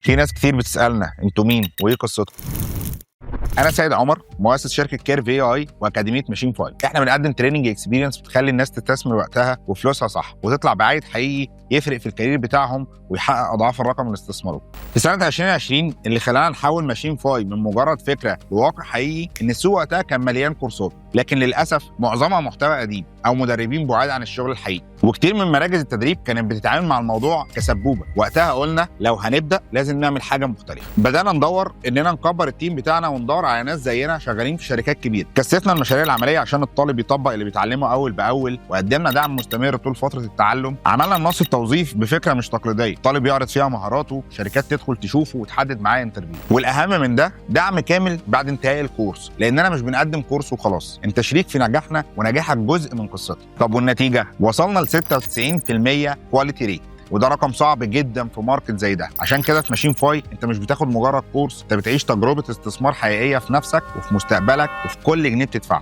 في ناس كتير بتسألنا انتوا مين وايه قصتكم؟ انا سيد عمر، مؤسس شركه كيرف اي واكاديميه ماشين 5. احنا بنقدم تريننج اكسبيرينس بتخلي الناس تستثمر وقتها وفلوسها صح وتطلع بعائد حقيقي يفرق في الكارير بتاعهم ويحقق اضعاف الرقم اللي استثمروه. في سنه 2020 اللي خلانا نحول ماشين 5 من مجرد فكره لواقع حقيقي ان السوق وقتها كان مليان كورسات، لكن للاسف معظمها محتوى قديم او مدربين بعاد عن الشغل الحقيقي، وكتير من مراكز التدريب كانت بتتعامل مع الموضوع كسبوبه. وقتها قلنا لو هنبدا لازم نعمل حاجه مختلفه. بدانا ندور اننا نكبر التيم بتاعنا وندور على ناس زينا شغالين في شركات كبيره. كثفنا المشاريع العمليه عشان الطالب يطبق اللي بيتعلمه اول باول، وقدمنا دعم مستمر طول فتره التعلم. عملنا نص التوظيف بفكره مش تقليديه، الطالب يعرض فيها مهاراته، شركات تدخل تشوفه وتحدد معاه انترفيو. والاهم من ده دعم كامل بعد انتهاء الكورس، لاننا مش بنقدم كورس وخلاص، انت شريك في نجاحنا ونجاحك جزء من قصتنا. طب والنتيجه؟ وصلنا ل 96% كواليتي ريت، وده رقم صعب جدا في ماركت زي ده. عشان كده في ماشين 5 انت مش بتاخد مجرد كورس، انت بتعيش تجربه استثمار حقيقيه في نفسك وفي مستقبلك وفي كل جنيه بتدفعه.